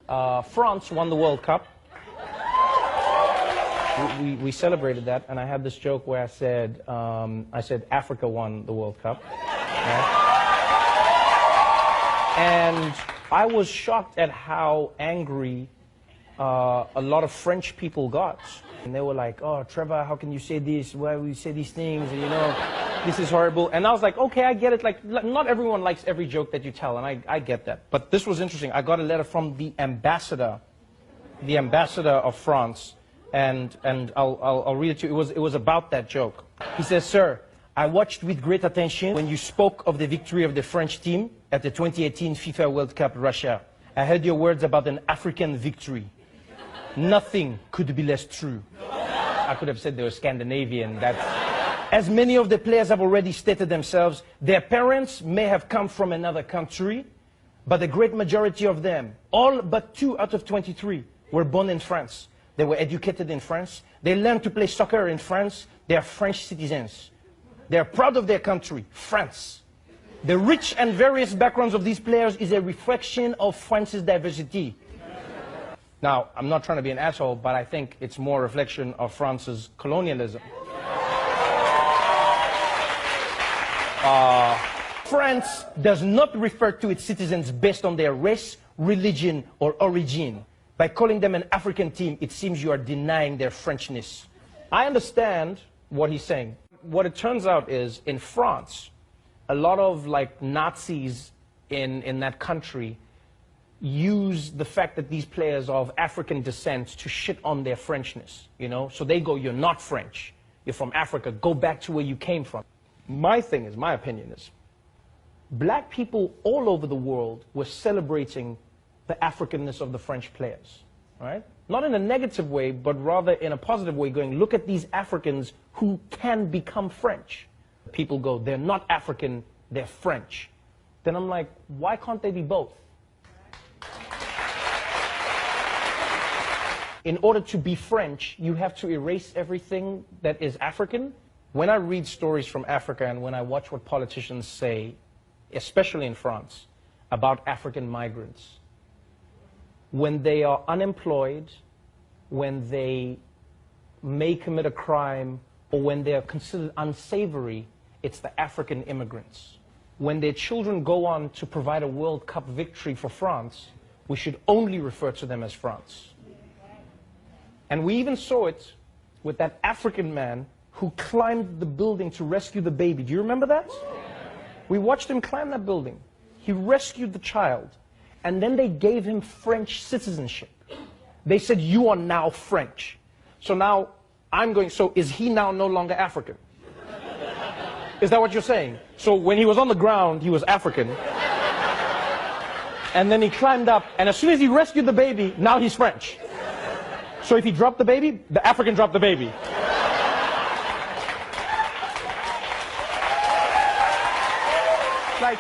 France won the World Cup. We celebrated that, and I had this joke where I said Africa won the World Cup. Right? And I was shocked at how angry a lot of French people got. And they were like, oh, Trevor, how can you say this? Why will you say these things? And, you know, this is horrible. And I was like, okay, I get it. Like, not everyone likes every joke that you tell, and I get that. But this was interesting. I got a letter from the ambassador of France, and I'll read it to you. It was about that joke. He says, sir, I watched with great attention when you spoke of the victory of the French team at the 2018 FIFA World Cup Russia. I heard your words about an African victory. Nothing could be less true. I could have said they were Scandinavian. As many of the players have already stated themselves, their parents may have come from another country, but the great majority of them, all but 2 out of 23, were born in France. They were educated in France. They learned to play soccer in France. They are French citizens. They are proud of their country, France. The rich and various backgrounds of these players is a reflection of France's diversity. Now, I'm not trying to be an asshole, but I think it's more a reflection of France's colonialism. France does not refer to its citizens based on their race, religion, or origin. By calling them an African team, it seems you are denying their Frenchness. I understand what he's saying. What it turns out is, in France, a lot of like Nazis in that country use the fact that these players are of African descent to shit on their Frenchness, you know? So they go, you're not French, you're from Africa, go back to where you came from. My opinion is, black people all over the world were celebrating the Africanness of the French players, right? Not in a negative way, but rather in a positive way, going, look at these Africans who can become French. People go, they're not African, they're French. Then I'm like, why can't they be both? In order to be French, you have to erase everything that is African. When I read stories from Africa and when I watch what politicians say, especially in France, about African migrants, when they are unemployed, when they may commit a crime, or when they are considered unsavory, it's the African immigrants. When their children go on to provide a World Cup victory for France, we should only refer to them as France. And we even saw it with that African man who climbed the building to rescue the baby. Do you remember that? We watched him climb that building. He rescued the child. And then they gave him French citizenship. They said, you are now French. So now I'm going, so is he now no longer African? Is that what you're saying? So when he was on the ground, he was African. And then he climbed up, and as soon as he rescued the baby, now he's French. So if he dropped the baby, the African dropped the baby. Like,